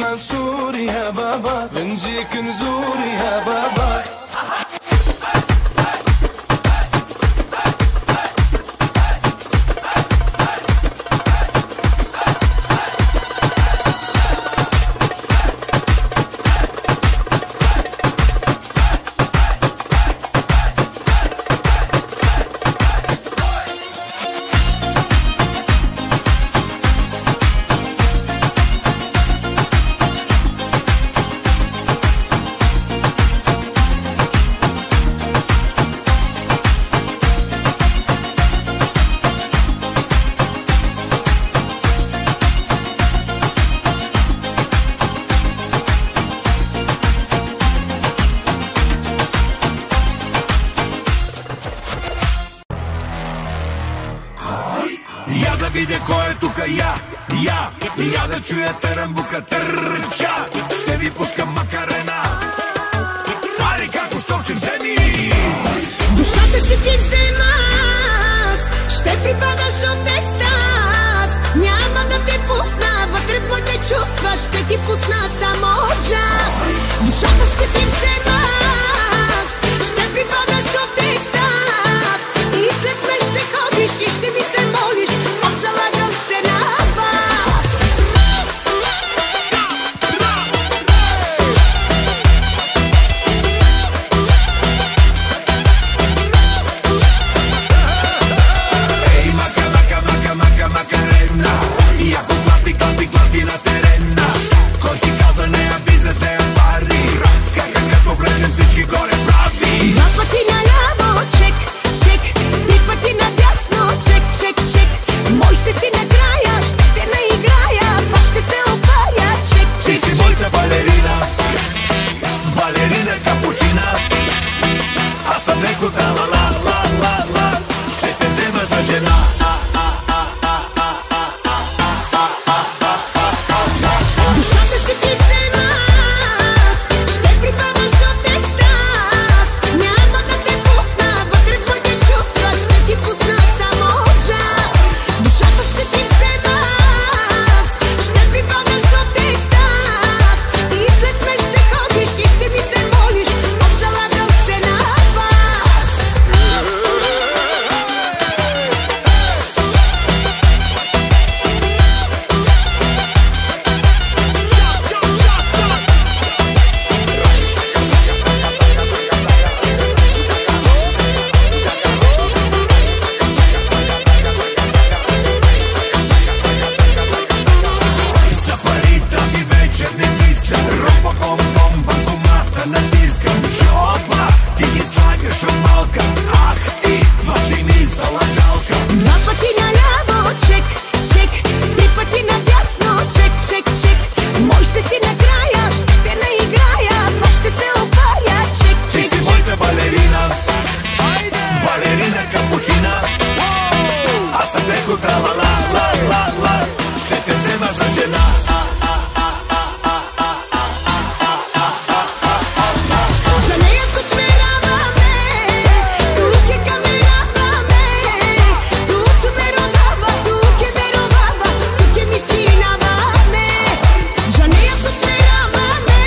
منصور يا بابا بنجيك نزور يا بابا. Я да видя кой е тука, я да чуя терамбука търча. Ще ви пускам макарена, ари како совче вземи. Душата ще ти взема, ще припадаш от екстаз. Няма да те пусна, вътре в моите чувства ще ти пусна само джаз. Душата ще ти взема, ще припадаш от екстаз. И след мен ще ходиш и ще ми се молиш, отзалагам се на вас. Ей, мака, мака, мака, мака, макарена, и ако клати, клати, клати на терена. Кой ти каза нея бизнес, нея пари, скака като влезем всички горе прави. Два пъти наляво, чек, чек, три пъти надясно, чек, чек, чек. Мой ще си накрая, ще те наиграя, пак ще се опаря, чек, Ти чек, си чек. моята балерина, балерина капучина. Аз съм леко тралала, ла, ла, ла, ще те взема за жена. Душата ще ти взема, ще припадаш от екстаз. Няма да те пусна, вътре в моите чувства ще ти пусна само джаз. Душата ще ти взема, ще припадаш от екстаз. И след мен ще ходиш и ще ми се молиш, отзалагам се на вас. За пари тази вечер не мисля, ропа, бом-бом, банкомата натискам. Джоба, ти ги слагаш от малка, ах ти, това си ми залагалка. Два пъти наляво, чек, чек, три пъти надясно, чек, чек, чек. Мой ще си накрая, ще те наиграя, пак ще се опаря, чек, Ти чек, си чек. моята балерина, балерина капучина. Аз съм леко тралала, ла, ла, ла, ще те взема за жена. Жалея тук ме раваме, тук е камераваме. Тук ме родава, тук е веровава, тук е мислинаваме. Жалея тук ме раваме,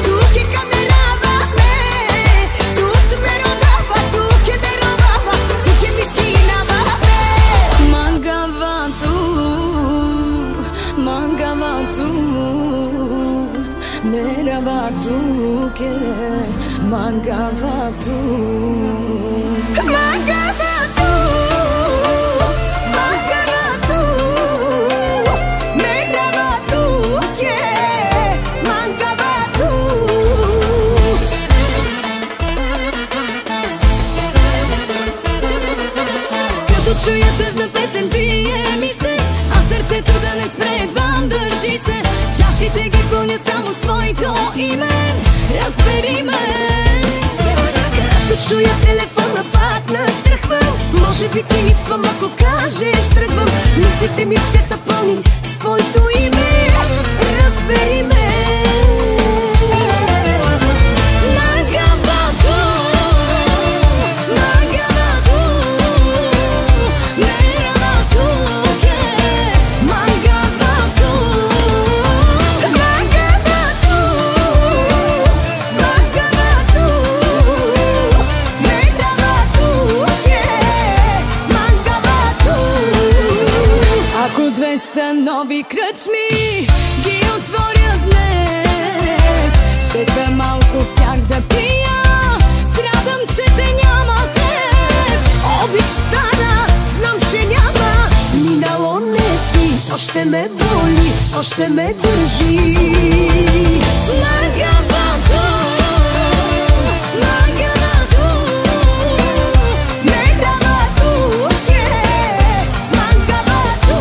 тук е камераваме. Тук ме родава, тук е веровава, тук е мислинаваме. Мангавату, мангавату, Meravatu ke mangavatu, mangavatu, mangavatu, meravatu ke mangavatu. Като чуя тъжна песен бие ми се, а сърцето да не спре, едвам държи се. Чашите ги пълня само с твоето име, разбери ме. Като чуя телефона пак настрахвам, може би ти липсвам, ако кажеш тръгвам. Мислите ми все са пълни с твоето име, разбери ме. Мангавату, мангавату, meravatu ke mangavatu, mangavatu. нови кръчми ги отворя днес. Ще съм малко в тях да пия, страдам, че те няма теб. Обич стара, знам, че няма. Минало не си, още ме боли, още ме държи. Магавато, магавато, мегавато, магавато.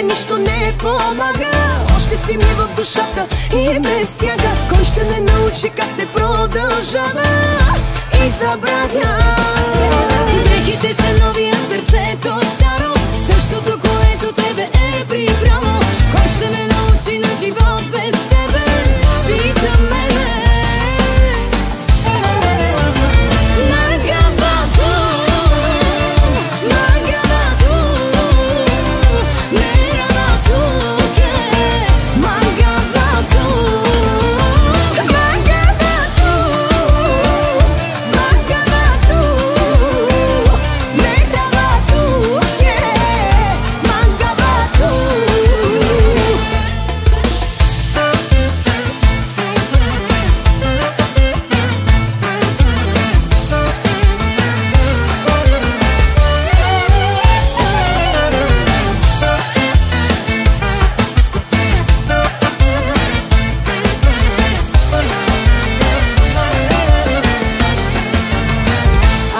Нищо не помага, още си ми в душата и без тяга. Кой ще ме научи как се продължава и забравя? Дрехите са нови, а сърцето старо, същото, което тебе е прибрало. Кой ще ме научи на живот без тебе? Питам мене. Магавато, магавато,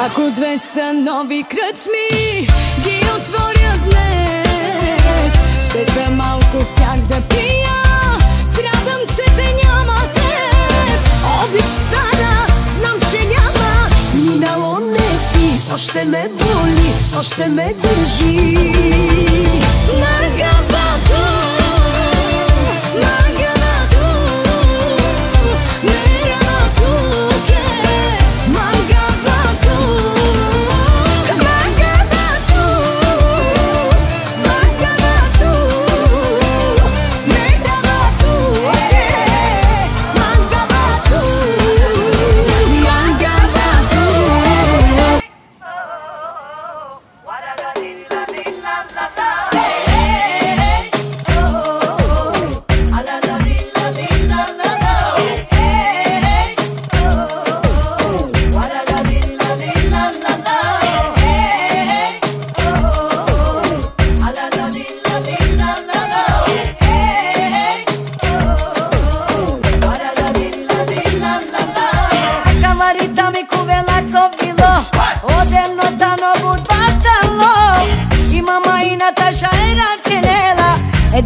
ако 200 нови кръчми ги отворя днес, ще съм малко в тях да пия, страдам, че те няма теб. Обич стара, знам, че няма. Минало не си, още ме боли, още ме държи. Магавато, магавато, меравато, магавато.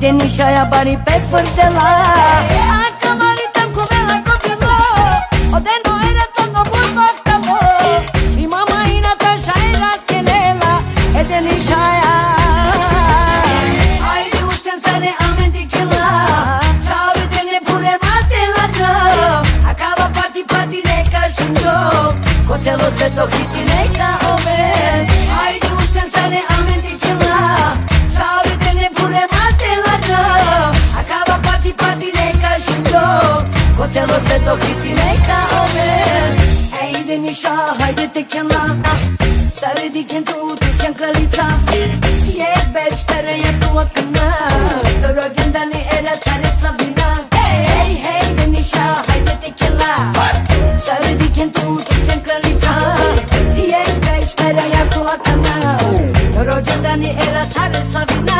Denisha bari pe fărtela Acamaritam cu vela copilo O de no era tot no bun bactavo I mama ina ta shaira kelela E Denisha Ai de usten sare amenti kela Shave de ne pure mate la to Acaba party neka shundo Kotelo se to hiti neka ove Ai de usten sare amenti kela Shave de ne pure mate la to Acaba party neka shundo Kotelo se to hiti neka ove Ei Denisha haide te kena Sare diken tu tisken kralica Je bez tere je tua kana To rođendani era sare slavina Hey Denisha haide te kena Sare diken tu tisken kralica Je bez tere je tua kana To rođendani era sare slavina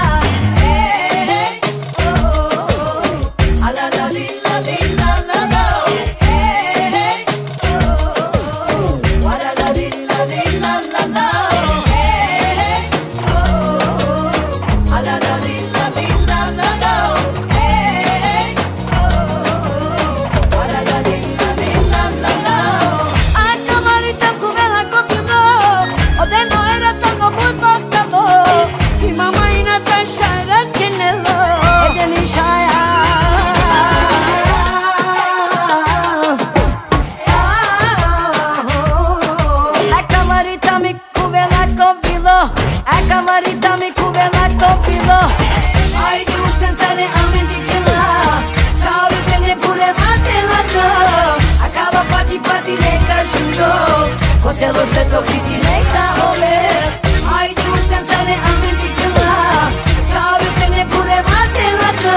Mama ina ta sharat kenelo party, party, neka žurok Po celo sveto hiti neka ove Ajde ušten sa ne amendikila Čave te ne bude matela to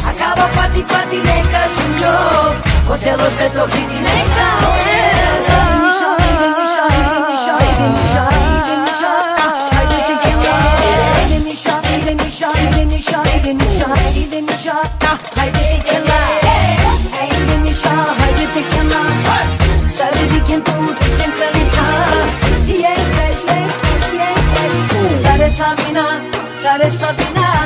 A kava party, party, neka žurok Po celo sveto hiti neka ove Care Slavina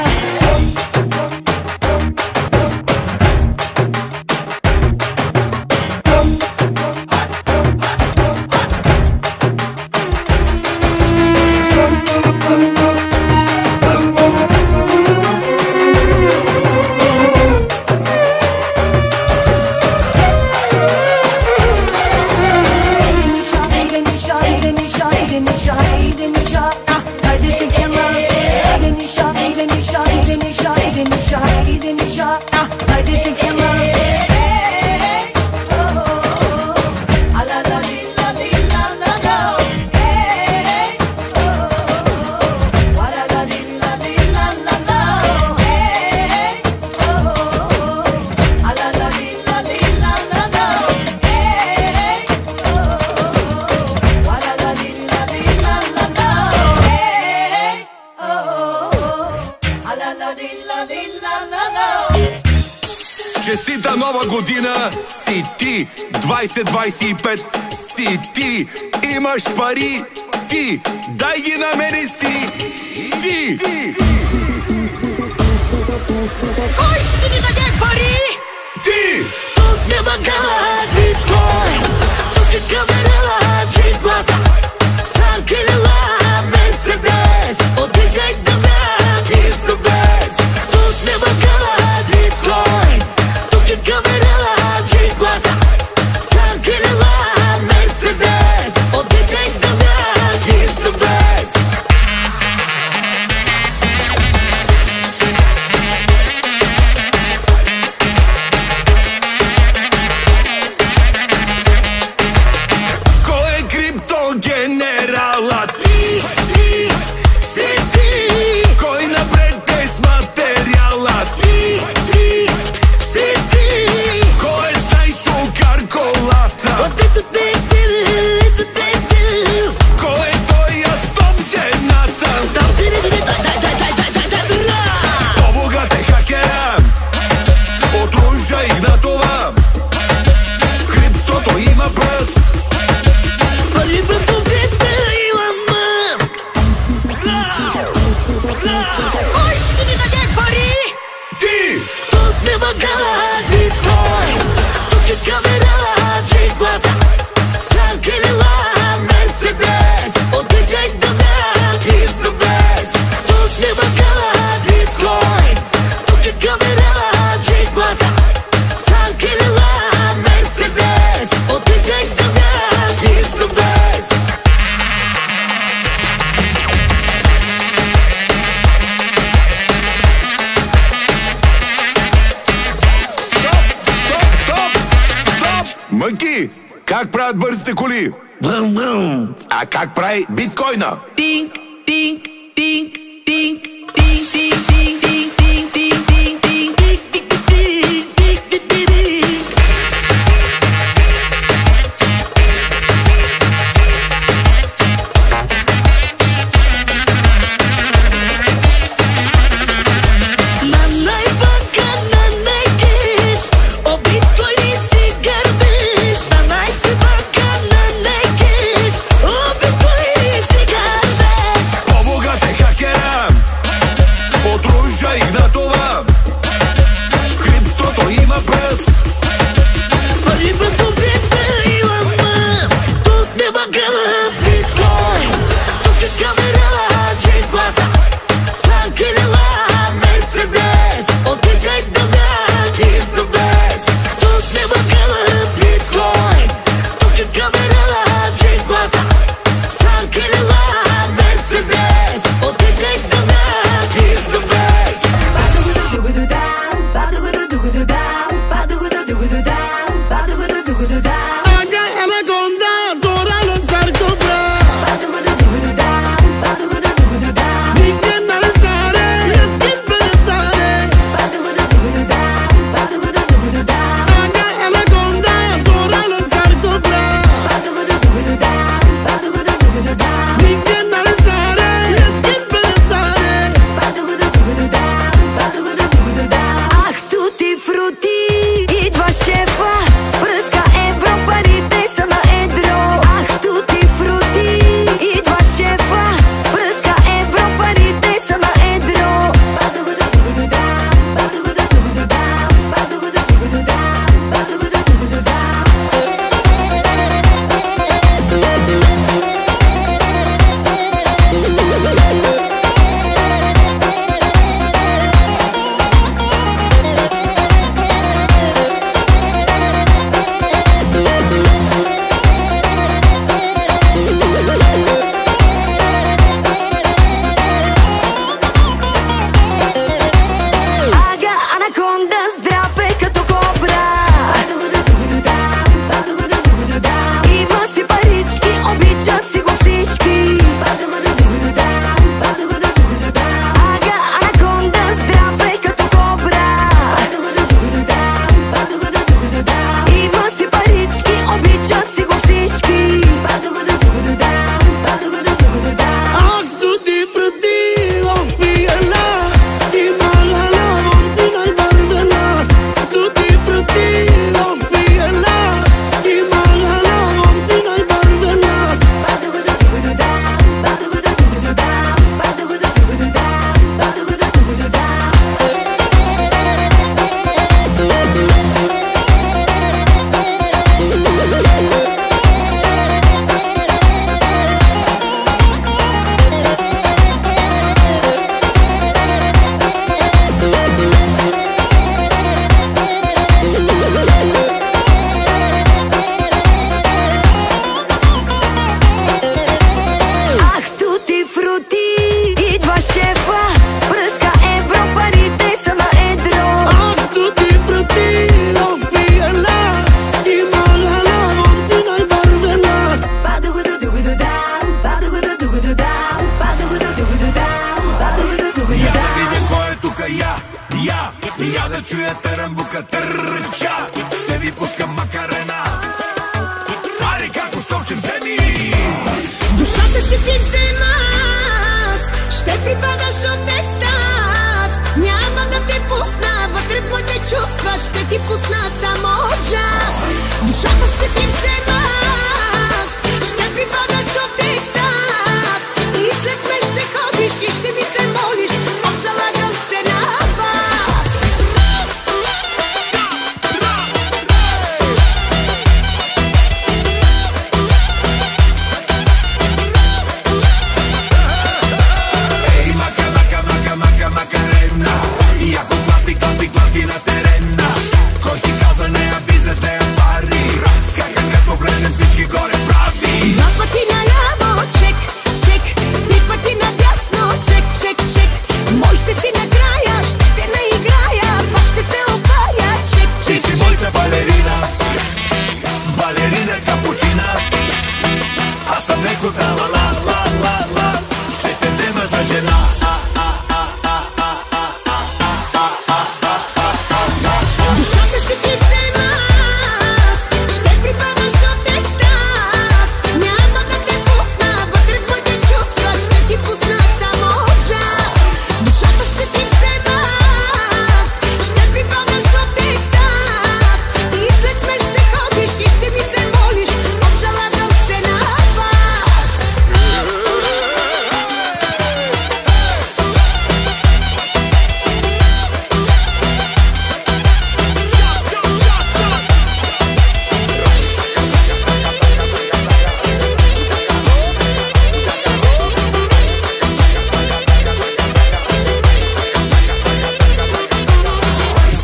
Честита нова година си ти, 2025 си ти, имаш пари ти, дай ги намери си ти. Кой ще ни даде пари? Ти! Тук няма гала биткоин, тук е камерала, чит гласа, снаркелила, Мерцедес, от диджей Дамян is the best. Тук няма гала биткоин, тук е камерала, чит гласа, снаркелила, Мерцедес, от диджей Дамян is the best. Кой е криптогенералът? Си ти, Кой напред е с материалът? си ти. Кой е с най-шукар колата? Кой е той, а стоп жената? По-богат е хакера от Ружа Игнатова. В криптото има пръст. Кой ще ни даде пари? Ти! Тук няма гала биткоин, тук е камерала, чит гласа, снаркелила, Мерцедес, от диджей Дамян is the best. Тук няма гала биткоин, тук е камерала, чит гласа, снаркелила, Мерцедес, от диджей Дамян is the best. Стоп! Мънки, как правят бързите коли? Брум, брум. А как прави биткоина? Tink, tink, tink, tink, tink, tink, tink, tink, tink, tink, tink, tink, tink, tink, tink, tink, tink. Нанай банка, нанай кеш, о биткоини си гърбиш. Нанай си банка, нанай кеш, о биткоини си гърбиш. По-богат чак, ще ви пускам макарена. Аре како совче вземи. Душата ще ти взема, ще припадаш от екстаз. Няма да те пусна вътре в моите чувства, ще ти пусна само джаз. Душата ще ти взема, ще припадаш от екстаз. И след ме ще ходиш и ще ми се молиш, отзалагам се на вас. Ей, мака, мака, мака, мака, макарена. И ако клати, клати, клати на терена. Кой ти каза нея бизнес, нея пари? Скакам като влезем всички горе прави. Два пъти наляво, чек, чек. Три пъти надясно, чек, чек, чек. Мой ще си накрая, ще те наиграя, пак ще се опаря, чек, Ти чек, си чек. моята балерина, балерина капучина. Аз съм леко тралала, ла, ла, ла. Ще те взема за жена. Душата ще ти взема, ще припадаш от екстаз. Няма да те пусна вътре в моите чувства, ще ти пусна само джаз. Душата ще ти взема, ще припадаш от екстаз. И след ме ще ходиш и ще ми се молиш, отзалагам се на вас.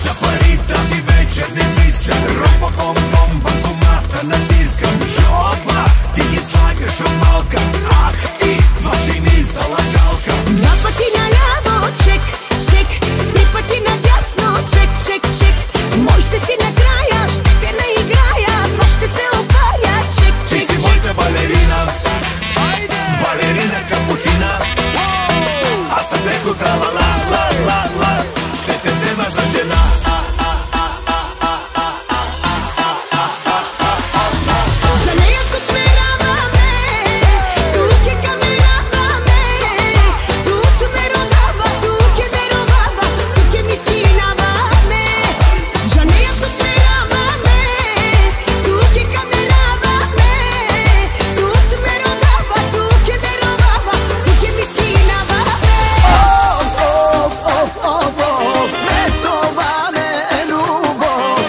За пари тази вечер не мисля. Ропа, бом-бом, банкомата натискам. Жоба, ти ги слагаш от малка. Ах ти, това си ми залагалка. Два пъти наляво, чек, чек. Три пъти надясно, чек, чек, чек. Мой ще си накрая, ще те наиграя, пак ще се опаря, чек, Ти чек, си чек. моята балерина, балерина капучина. Аз съм леко тралала, ла, ла, ла. Ще те взема за жена. Жалея, тук ме раваме, тук е камераваме. Тук ме родава, тук е веровава, тук е ми синаваме. Жалея, тук ме раваме, тук е камераваме. Тук ме родава, тук е веровава, тук е ми синаваме. Не, това не е любов.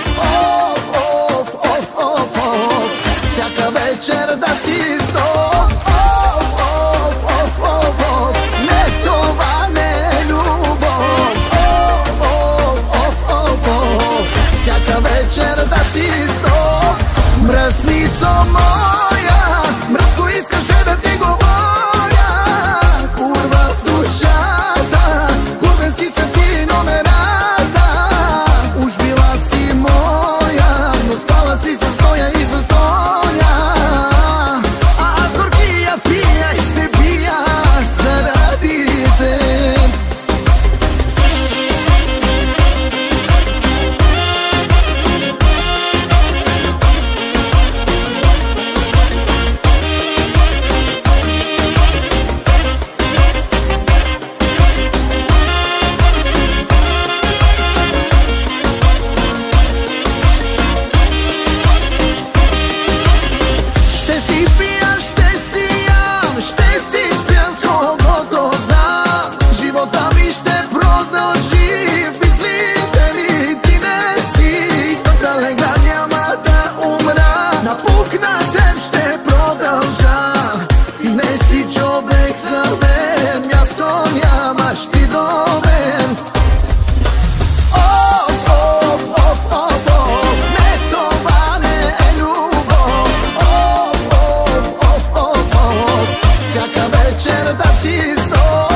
Всяка вечер да си здоров. Не, това не е любов. Всяка вечер да си здоров. Мръсницо моя, мръско искаше да ти говоря. Курва в душата, курвенски са ти номерата. Уж била си моя, но спала си с Тоя и с Соня. А аз горкия пия и се бия заради теб. Ще си пия, ще си ям, ще си спя с когото знам. Живота ми ще продължи, в мислите ми ти не си. Да легна няма да умра, напук на теб ще продължа. И не си човек за мен, място нямаш ти до мен. Не, това не е любов. Всяка вечер да си здоров.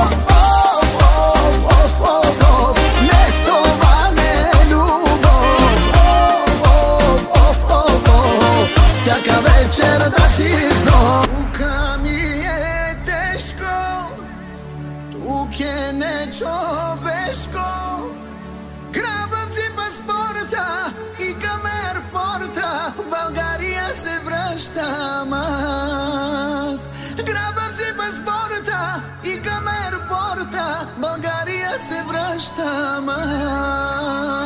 Не, това не е любов. Всяка вечер да си здоров. Тука ми е тежко, тук е нечовешко. Грабвам си паспорта и връщам аз. Грабвам си паспорта и към аеропорта България се връщам аз.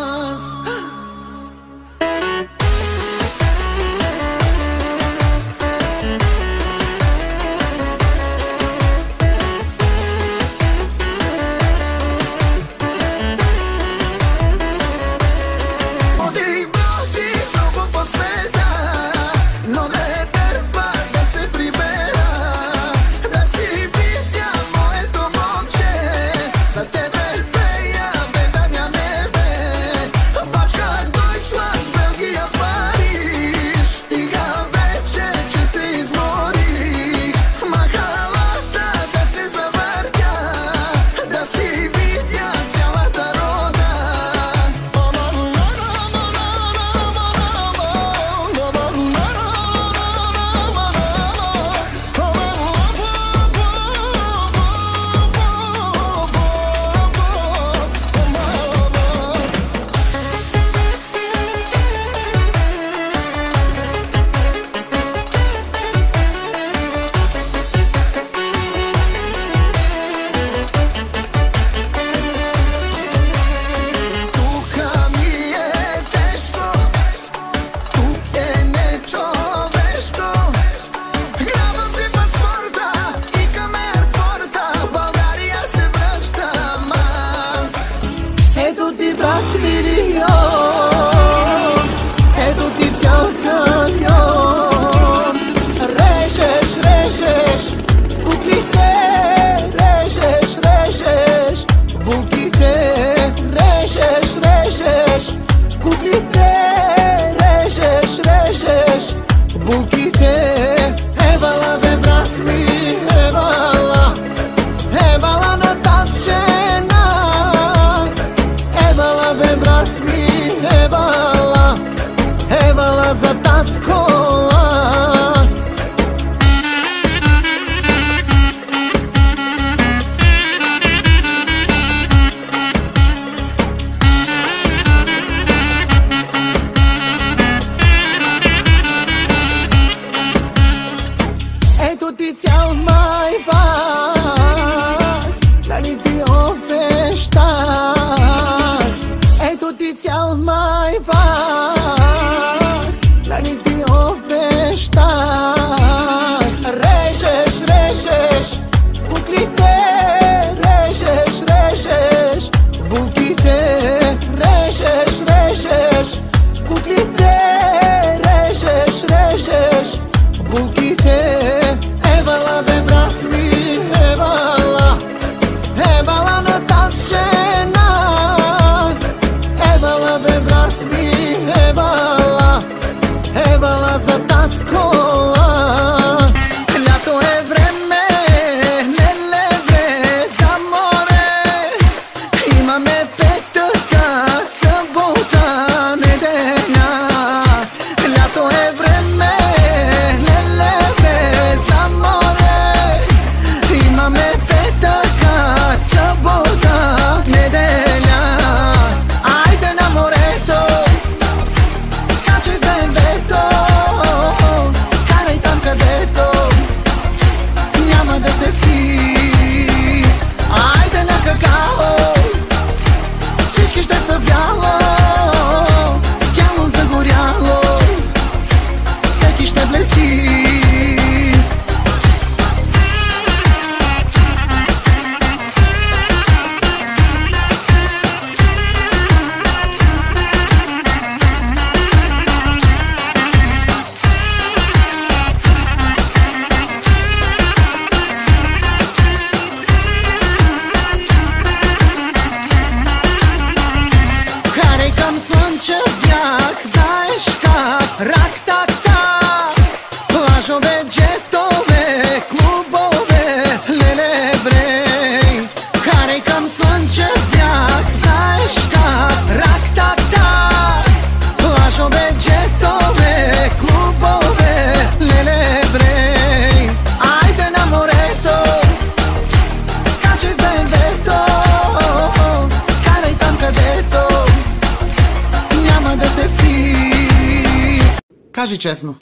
Кажи честно.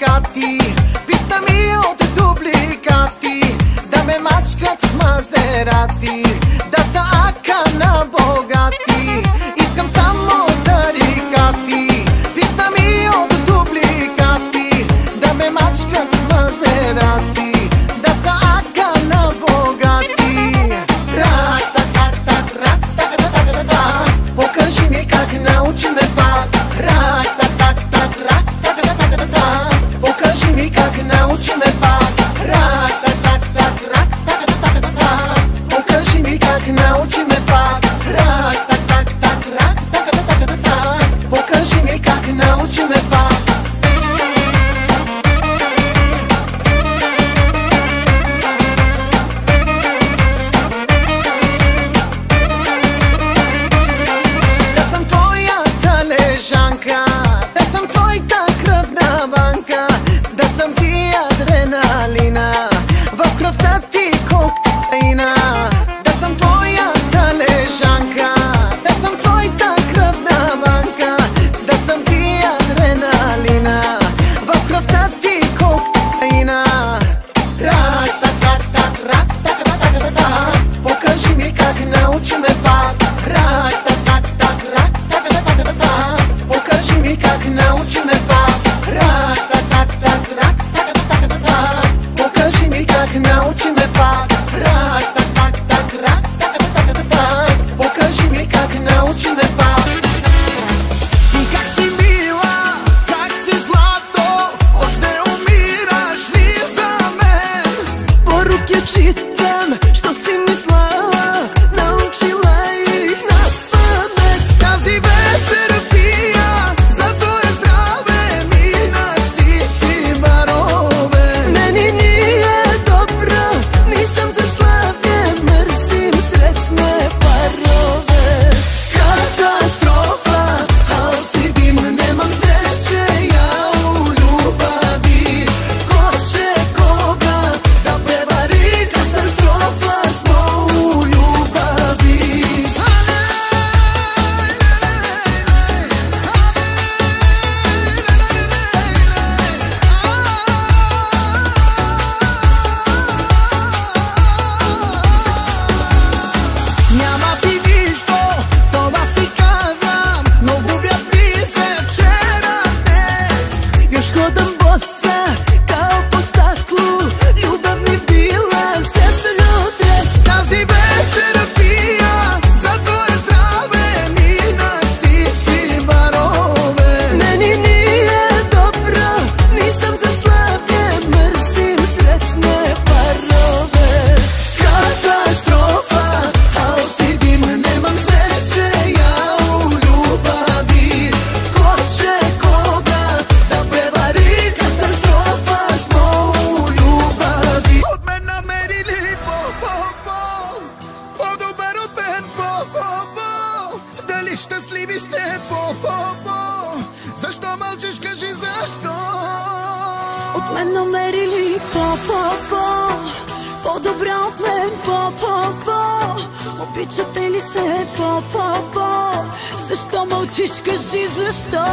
Дукати, писна ми от дубликати, да ме мачкат в Мазерати, да са ака на богати. Искам само тарикати, писна ми от дубликати, да ме мачкат в Мазерати, да са ака на богати. Рак-так-так-так-рак-так-так-так-так, покажи ми как научи ме пак. Рак-так-так-так-рак-так-так-так, покажи ми как научи ме пак. Рак-так-так-так-рак-так-так-так, покажи ми как научи ме пак. Рак-так-так-так-рак-так-так-так, покажи ми как научи ме пак. Да съм твоята лежанка, да съм твоята кръвна банка, да съм ти адреналина, в кръвта ти кокаина. Да съм твоята лежанка, да съм твоята кръвна банка, да съм ти адреналина, в кръвта ти кокаина. Рак-так-так-так-рак-так-так-так-так, покажи ми как научи ме пак. Рак-так-так-так-рак-так-так-так, покажи ми как научи ме пак. Рак-так-так-так-рак-так-так-так, покажи ми как научи ме пак. Рак-так-так-рак-так-так-так, покажи ми как научи ме пак. И как си мила, как си злато, още умираш ли за мен? Поруки читам, що си мислала, научила их на памет. Тази вечер пия за твое здраве, минах всички барове. Мени ни е добро, nisam za slavlje, mrzim srećne parove. Katastrofa, al si dim, nemam sreće ja u ljubavi. Ko će koga da prevari, katastrofa smo u ljubavi. Няма ти нищо, това си казвам, но губя при се вчера днес. Još hodam bosa, kao po staklu, ljubav mi bila zemlju dres. Тази вечер пия за твое здраве, минах всички барове. Meni nije dobro, nisam za slavlje, mrzim srećne parove. Katastrofa, al si dim, nemam sreće ja u ljubavi. Ko će koga da prevari, katastrofa smo u ljubavi. От мен намерили по-по-по, по-добър от мен по-по-по. Дали щастливи сте по-по-по? Защо мълчиш, кажи защо? От мен намерили по-по-по, по-добре от мен по-по-по. Обичате ли се по-по-по? Защо мълчиш, кажи защо?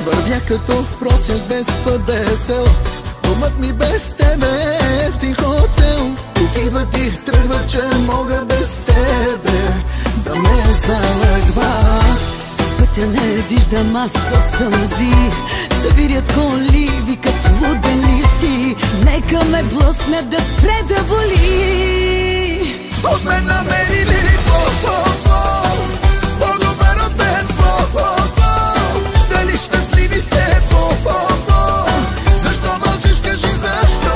Вървя като просяк без падесел, домът ми без тебе е ефтин хотел. Тук идва ти, тръгва, че мога без тебе да ме залъгва. Пътя не виждам аз от сълзи, завирят коли, викат луден ли си. Нека ме блъсне да спре да боли. От мен намерили по-по-по, по-добър от мен по-по-по. Дали щастливи сте по-по-по? Защо мълчиш, кажи защо?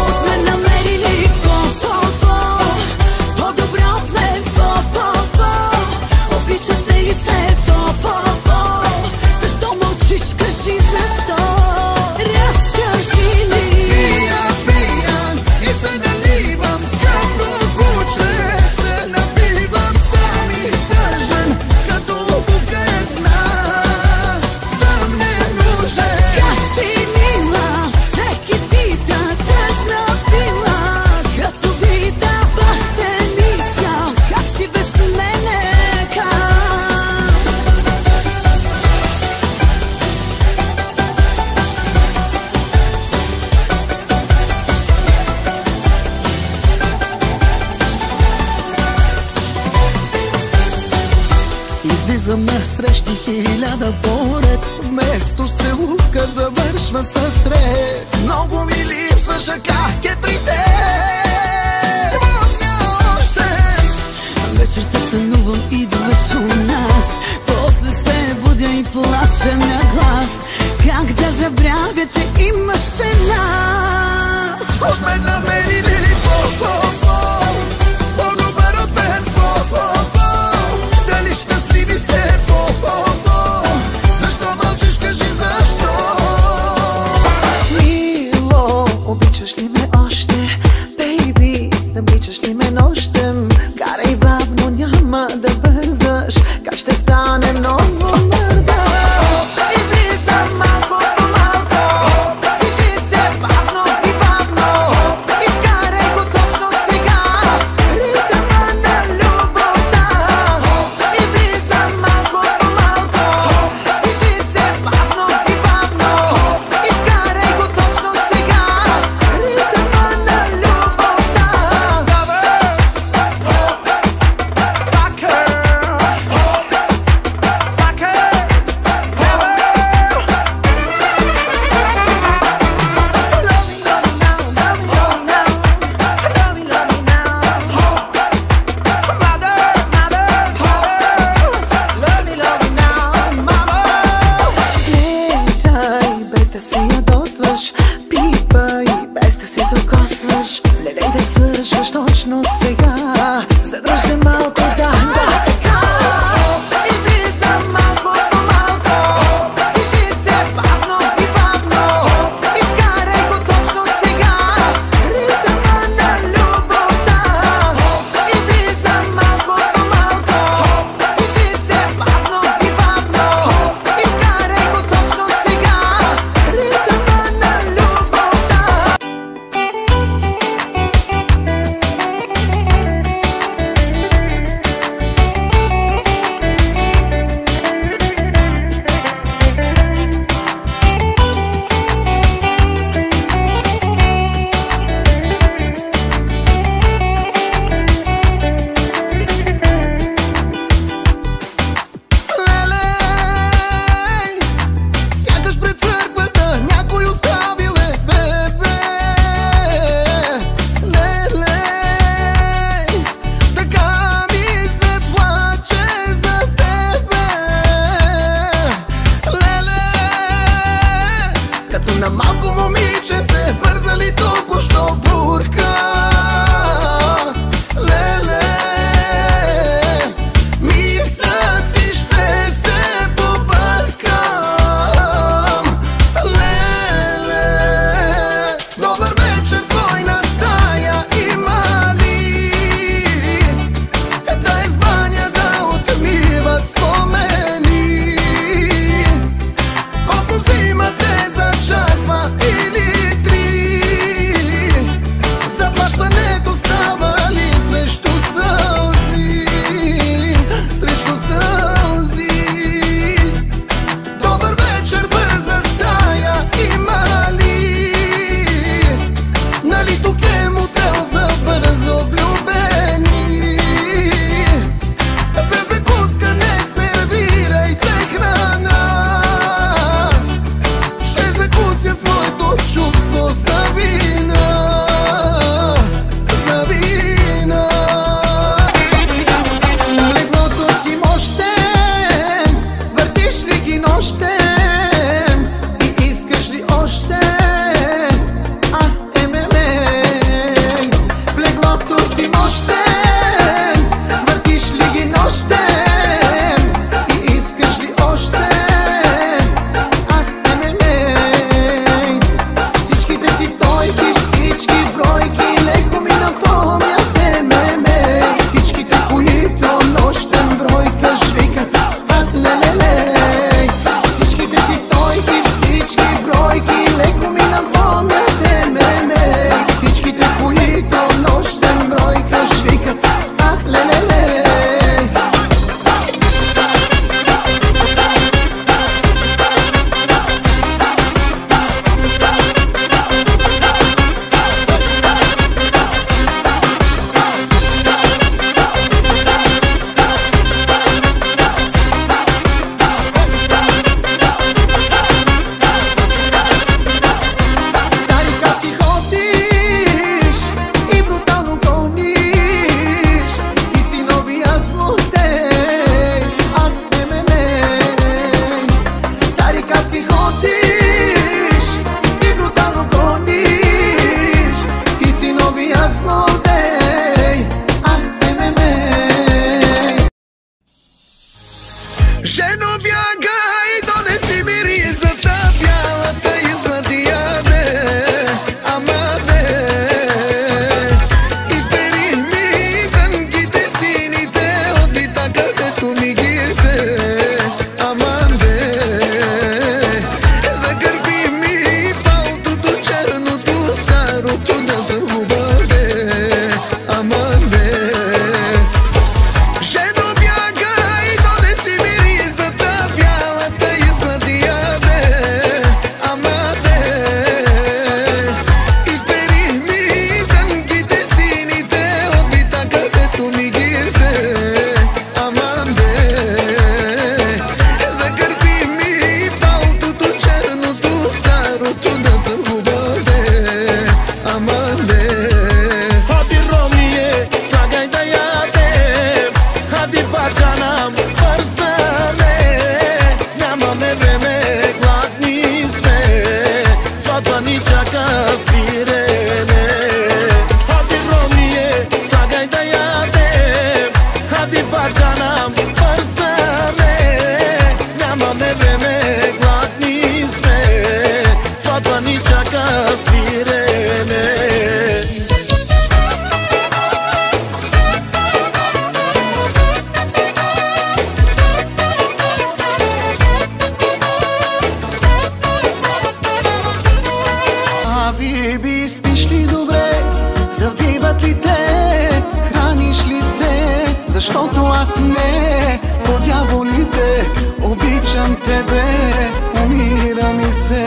От мен намерили по-по-по, по-добре от мен по-по-по. Обичате ли се по-по-по? Защо мълчиш, кажи защо? Разкажи ми. Пия, пия и се наливам като куче. за насрещи хиляда поред. Вместо с целувка завършват с рев. Много ми липсваш, а как е при теб? Помня още вечерта сънувам, идваш у нас. После се будя и плача на глас. Как да забравя, че имаше нас? от мен намери ли по-добър от мен? Дали щастливи сте? Защо мълчиш? Кажи защо? Мило, обичаш ли ме още? Бейби, събличаш ли ме нощем? Карай бавно, няма да бързаш. Как ще стане много мърдаш? И влизам малко по малко. Движи се бавно и бавно. И вкарай го точно сега. Ритъма на любовта. И влизам малко по малко. Движи се бавно и бавно. И вкарай го точно сега. Ритъма на любовта. Гледай без да се ядосваш, пипай без да се докосваш. Не дай да свършваш точно сега. Задръжте малко, да, така. И влизам малко по малко. Движи се бавно и бавно. И вкарай го точно сега. Ритъма на любовта. И влизам малко по малко. Движи се бавно и бавно. И вкарай го точно сега. Ритъма на любовта. Лелей, сякаш пред църквата някой оставил е бебе. Лелей, така ми се плаче за тебе. Лелей, като на малко момиченце вързали току-що бурка. Лелей, мисля си ще се побъркам. Леле, добър вечер, двойна стая има ли? Да избаня, да отмива спомени. Колко взимате за час, два или три? Заплащам кафирене. Биби, спиш ли добре? Завиват ли те? Храниш ли се? Защото аз не. По дяволите обичам тебе, умира ми се.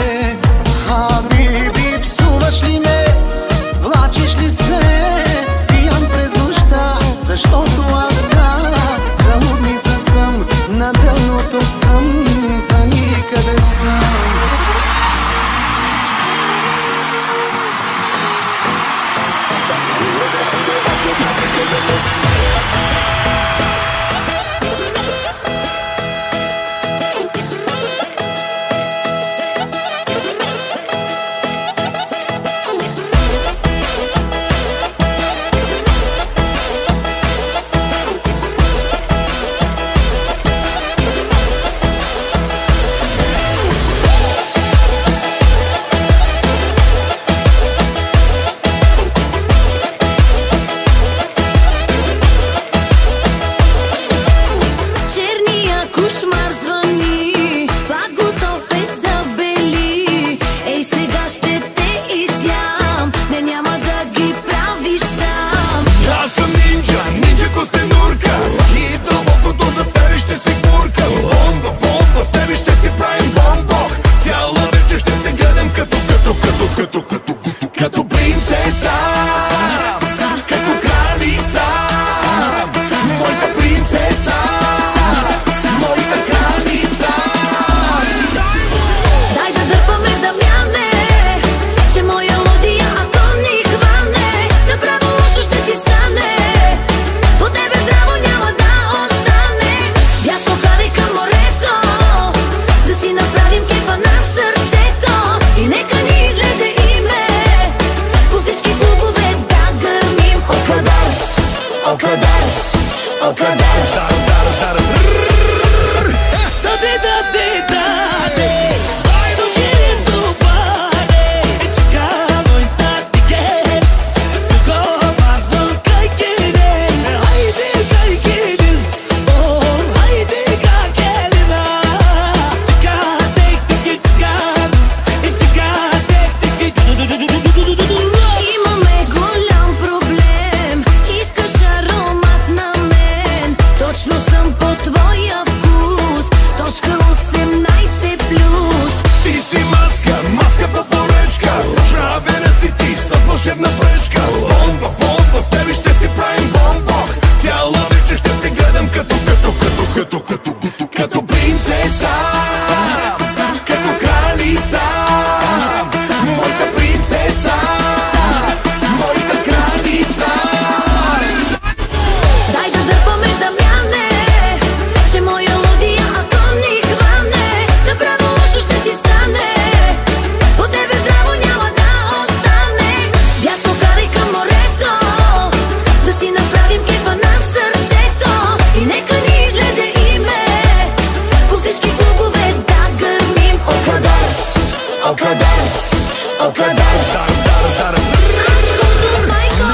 Биби, псуваш ли ме? Влачиш ли се? Пиян през нощта, защото аз за лудница съм. На дъното съм, за никъде съм. Като принцеса, като кралица, моята принцеса, моята кралица. Дай да дърпаме, Дамяне, че моя лодия, ако ни хване, направо лошо ще ти стане. По тебе здраво няма да остане. Бясно клади към морето, да си направим кефа на сърцето. И нека ни излезе име, по всички клубове да гърмим. Окадар, окадар, окадар. Имаме голям проблем, искаш аромат на мен. Точно съм по твоя вкус, точка 18 плюс. Ти си маска, маска по поръчка, правена си ти с вълшебна пръчка. Бомба, бомба, с тебе ще си правим бомбок. Цяла вечер ще те гледам като принцеса, като кралица, моята принцеса, моята кралица. Дай да дърпаме, Дамяне, че моя лодия, ако ни хване, направо лошо ще ти стане. По тебе здраво няма да остане. Бясно клади към морето, да си направим кефа на сърцето. И нека ни излезе име, по всички клубове да гърмим. Окадар, окадар, окадар. Ачко, зунайко.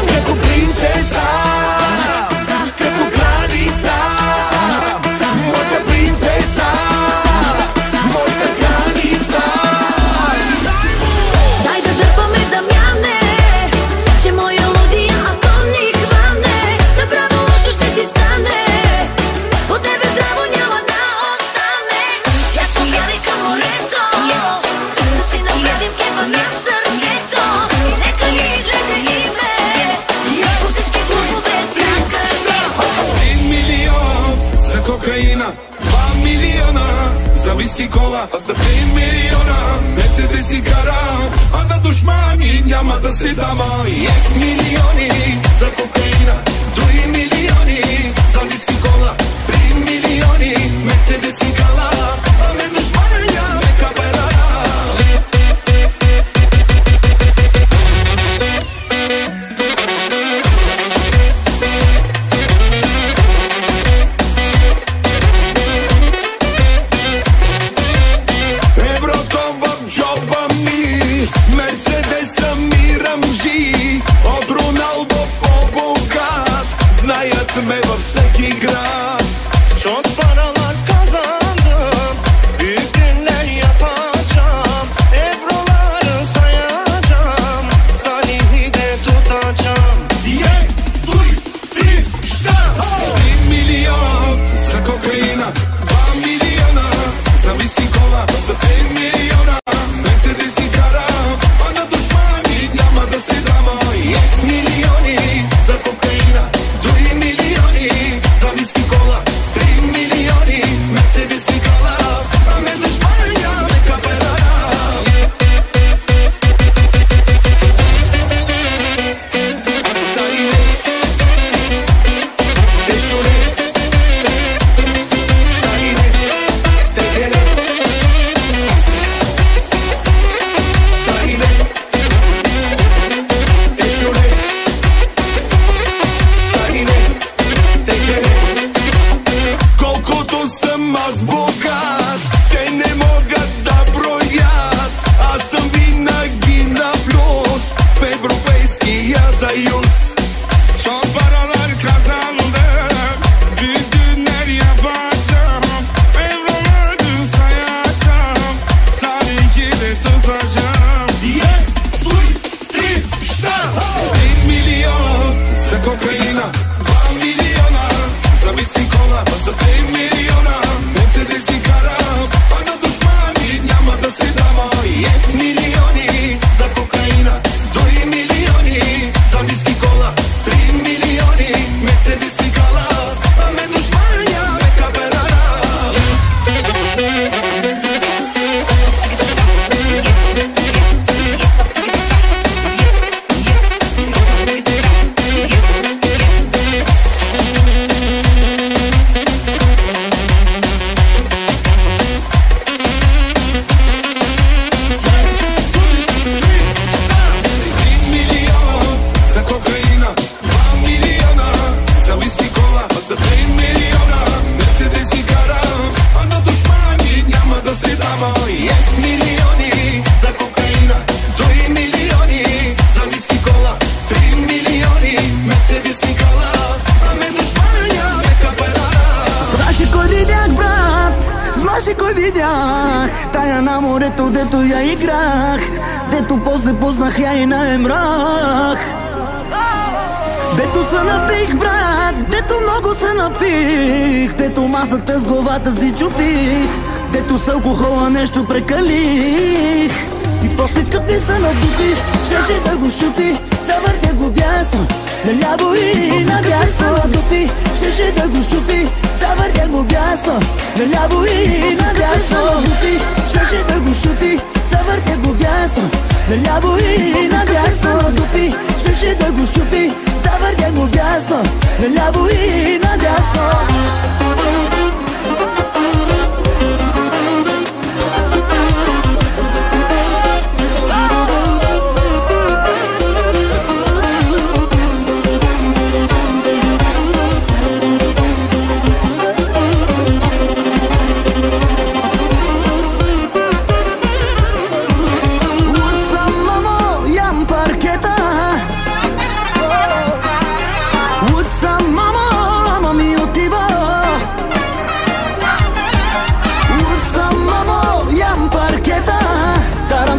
Като принцеса, като кралица, моята принцеса, моята кралица. Дай да дърпаме, Дамяне, че моя лодия, ако ни хване, направо лошо ще ти стане. По тебе здраво няма да остане. Ясно клади към морето, да си направим кефа на сърцето. И нека ни излезе име, по всички клубове да гърмим. 1 милион за кокаина, 2 милиона за виски кола, а за 3 милиона Мерцедес си карам, а на душмани няма да си дама. 1 милиони за кокаина, 2 милиони за виски кола, 3 милиони зависи кола. За 5 милиона Мерцедес и карам, а на душмани няма да се дама. Милиони за кокаина, други милиони за виски кола. 3 милиони Мерцедес и карам, а на душмани няма каперара. Аз богат, те не могат да броят. Аз съм винаги на плюс в Европейския съюз. Çok paralar kazandım, büyük günler yapacağım, evraları sayacağım, sadece de tutacağım. Duy, tri, šta? 1 milyon za kokaina, 2 milijona za viski kola. За 5 милиона Мерцедес и карам, а на душмани няма да се дама. Милиони за кокаина, 2 милиони за виски кола. 3 милиони Мерцедес и карам, а на душмани няма каперара. Кой видях, тая на морето, дето я играх, дето после познах я и на емрах. Дето се напих, брат, дето много се напих, дето масата с главата си чупих, дето с алкохола нещо прекалих. И после като ми се надупи, щеше да го щупи, завъртя го бясно, наляво и надясно. Надупи, щеше да го щупи, завъртя го бясно, наляво и надясно. Надупи, щеше да го щупи, завъртя го бясно, наляво и надясно. Надупи, щеше да го щупи, завъртя го бясно, наляво и надясно.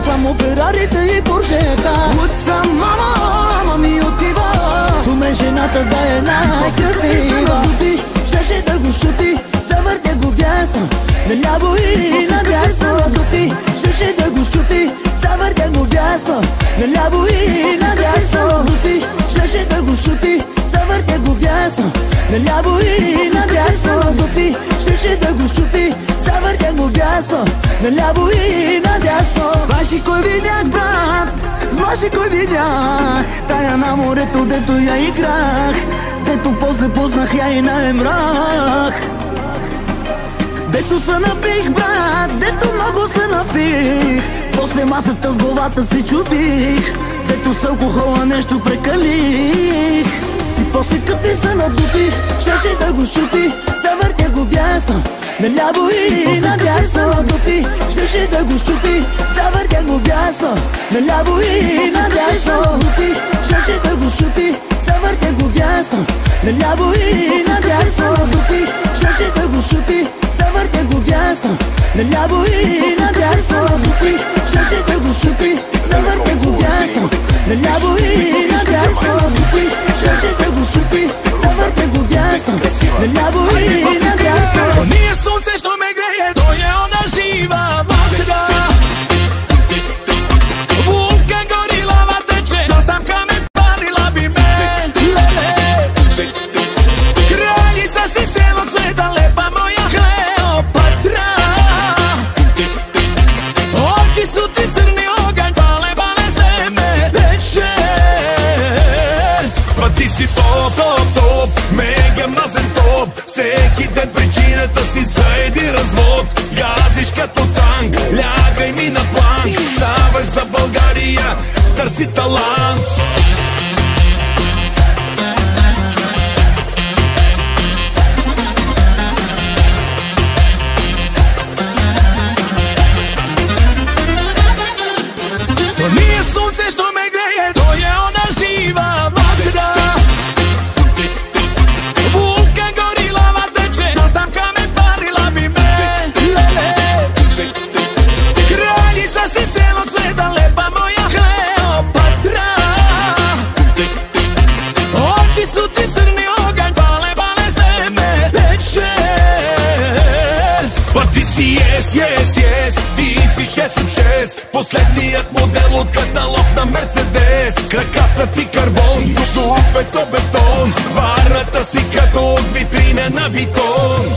Само Ферарите и Поршета. Утса, мама ми отива, до мен жената да е най-красива. Щеше да го щупи, завъртя го бясно, наляво и надясно. Надупи, щеше да го щупи, завъртя го бясно, наляво и надясно. Надупи, щеше да го щупи, завъртя го бясно, наляво и надясно. Надупи, щеше да го щупи, завъртя го бясно, наляво и надясно. Знаеш ли кой видях, брат? Знаеш ли кой видях? Тая на морето, дето я играх, дето после познах я и на емрах. Дето се напих, брат, дето много се напих, после масата с главата си чупих, дето с алкохола нещо прекалих. И после като ми се надупи, щеше да го щупи, завъртя го бясно, наляво и надясно. Надупи, щеше да го щупи, завъртя го бясно, наляво и надясно. Надупи, щеше да го щупи, завъртя го бясно, наляво и надясно. Надупи, щеше да го щупи, завъртя го бясно, наляво и надясно. Надупи, щеше да го щупи, завъртя го бясно, наляво и надясно. Надупи, щеше да го щупи, завъртя го бясно, наляво и надясно. Nije sunce što me greje, to je ona živa. развод, газиш като танк, лягай ми на планк. Ставаш за България, търси талант. То nije sunce što me greje, to je ona živa vatra. Vulkan gori, lava teče, to sam kamen, parila bi me. Kraljica si celog sveta, lepa moja Kleopatra. Oči su ti crni oganj, bale, bale se me peče. Pa ti si yes, ти си 6 от 6, последният модел от каталог на Мерцедес. Краката ти карбон, дупето бетон, варната си като от витрина на Витон.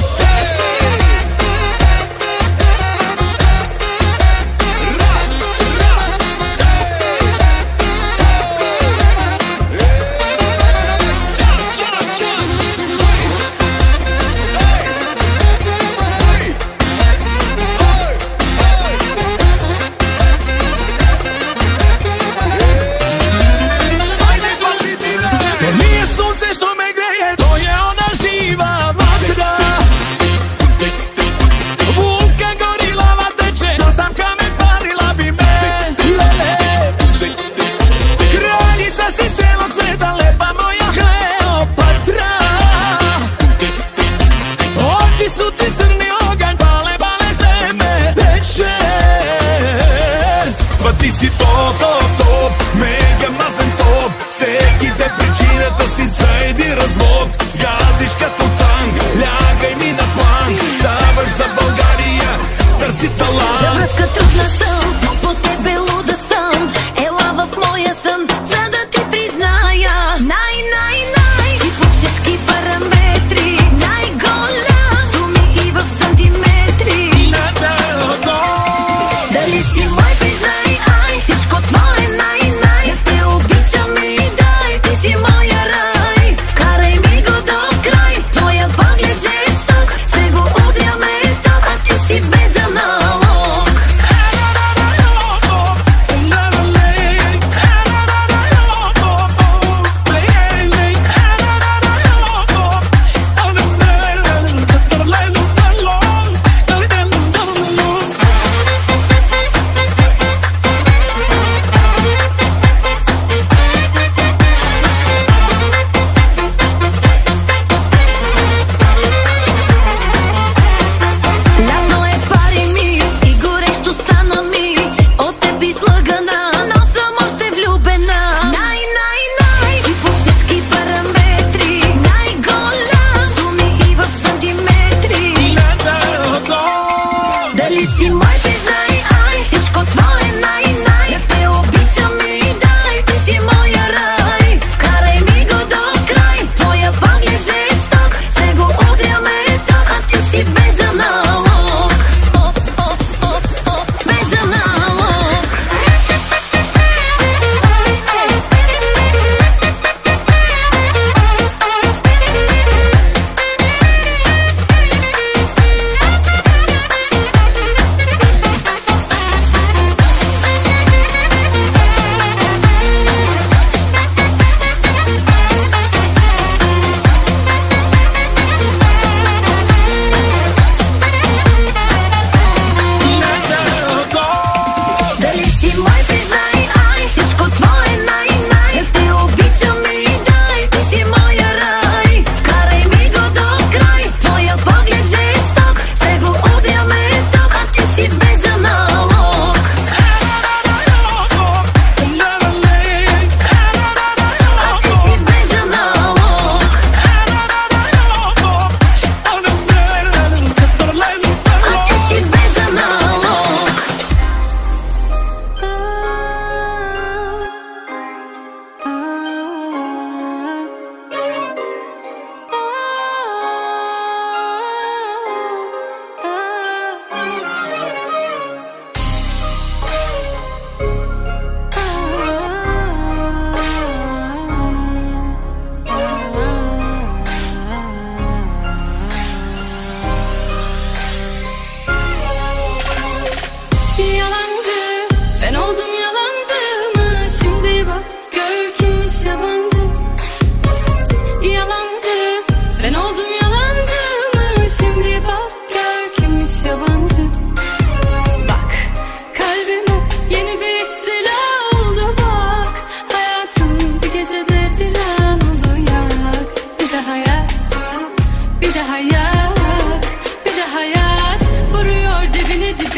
Ти си топ, мега мазен топ. Всеки де причината си за един развод. Газиш като танк, лягай ми на планк. Ставаш за България, търси талант. За връзка трудна съм, по тебе луда съм. Ела в моя сън, за да ти призная. Ти по всички параметри, най-голям. Суми и в сантиметри. Дали си мой, признай, всичко твое най-най. Я те обичам и дай, ти си моя рай. Вкарай ми го до край, твоя поглед жесток. Се го удряме ток, а ти си без аналог. Лявно е пари ми и горещо стана ми. От теб излъгана, но съм още влюбена. Ти по всички параметри, най-голям. Суми и в сантиметри. Дали си мой, признай, всичко твое най-най. Я те обичам и дай, ти си моя рай. Вкарай ми го до край, твоя поглед жесток. Се го удряме ток, а ти си без аналог. Без аналог.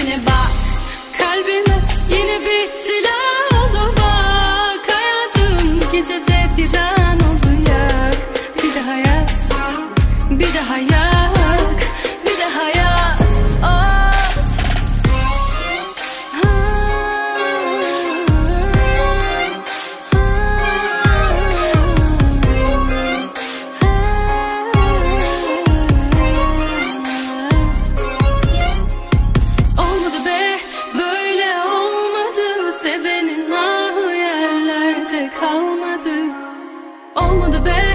dibine bak. Kalbime yeni bir silah oldu bak. Hayatım gecede bir an oldu yak. Bir daha yak, bir daha yak, bir daha yak. Sevenin ahı yerlerde kalmadı. Olmadı be,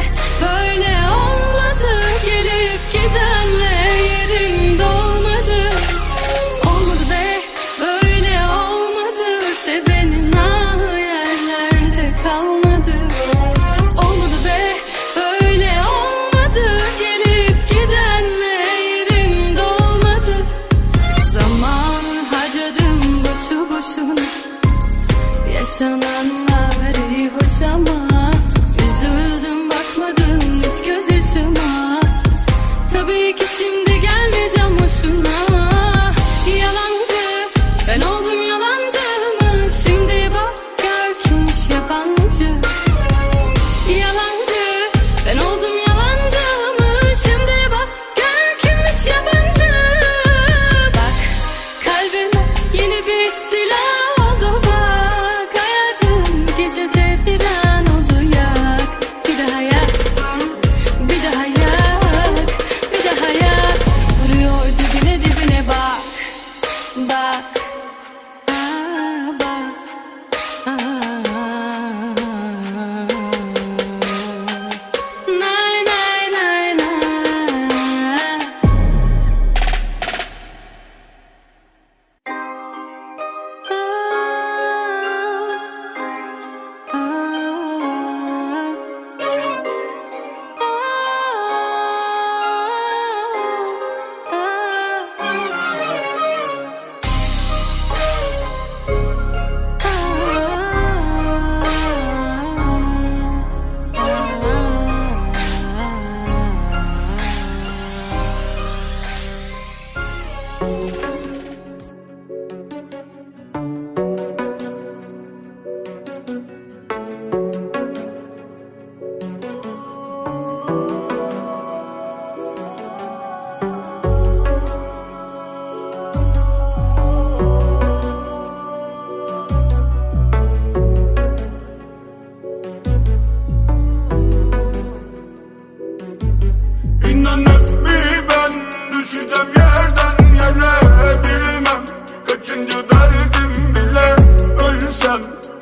böyle olmadı. Gelip gidenle yerim dolmadı. Olmadı be, böyle olmadı. Sevenin ahı yerlerde kalmadı. Olmadı be, böyle olmadı. Gelip gidenle yerim dolmadı. Zaman harcadım boşu boşuna. Yaşananlar iyi hoş ama üzüldüm bakmadın hiç göz yaşıma. Tabii ki şimdi gelmeyeceğim hoşuna. Yalancı ben oldum yalancı mı? Şimdi bak gör kimmiş yabancı. Yalancı ben oldum yalancı mı? Şimdi bak gör kimmiş yabancı. Bak kalbime yeni bir silah oldu bak. Gecede bir an oldu yak. Bir daha yak, bir daha yak, bir daha yak. Vuruyor dibine dibine bak. Bak, bak, nay nay nay nay.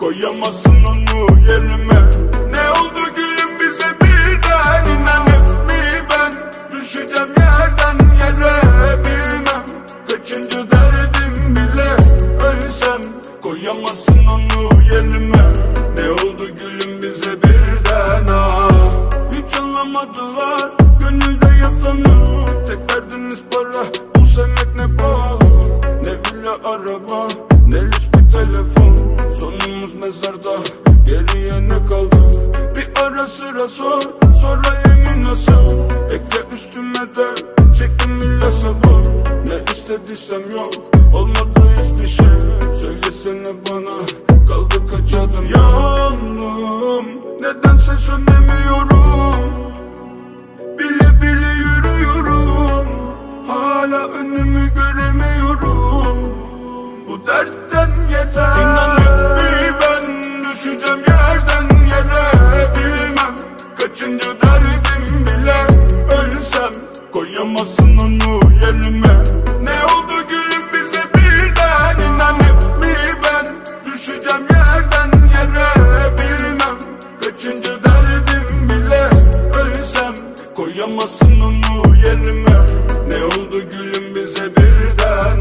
Koyamazsın onu yerime. Ne oldu gülüm bize birden? İnanıp mi ben düşeceğim yerden yere? Bilmem kaçıncı derdim bile. Ölsem koyamazsın onu yerime. Ne oldu gülüm bize birden? Hiç anlamadılar gönülde yatanı. Tek derdiniz para, bu sevmek ne pahalı. Ne villa araba, ne lüks bir telefon. Sonumuz mezarda, geriye ne kaldı? Bir ara sıra sor, sorayım nasıl? Ekle üstüme de, çektim illa sabır. Ne istediysem yok, olmadı hiçbir şey. Söylesene bana, kaldı kaç adım? Yandım, nedense sönemiyorum. Bile bile yürüyorum, hala önümü göremiyorum. Bu dertten yeter. İnanıp mi ben düşeceğim yerden yere? Bilmem kaçıncı derdim bile. Ölsem koyamazsın onu yerime. Ne oldu gülüm bize birden? İnanıp mi ben düşeceğim yerden yere? Bilmem kaçıncı derdim bile. Ölsem koyamazsın onu yerime. Ne oldu gülüm bize birden?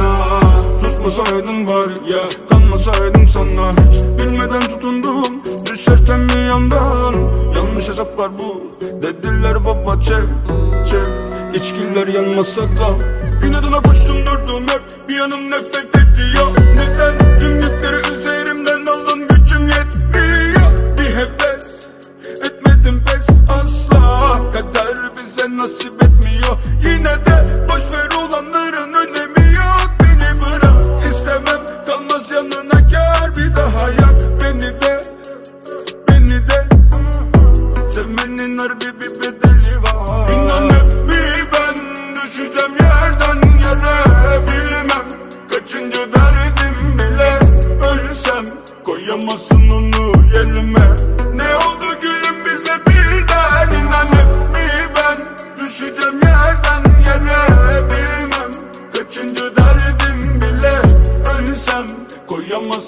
Susmasaydın bari ya, kanmasaydım sana hiç. Bilmeden tutundum, düşerken bir yandan. Yanlış hesaplar bu, dediler baba çek çek. İçkiler yanmasa da inadına koştum durdum hep. Bir yanım nefret ediyor. Neden tüm yükleri üzerimden aldın, gücüm yetmiyor. Bir heves etmedim pes asla. Kader bize nasip etmiyor. Yine de boşver olanların önemi yok. Beni bırak ама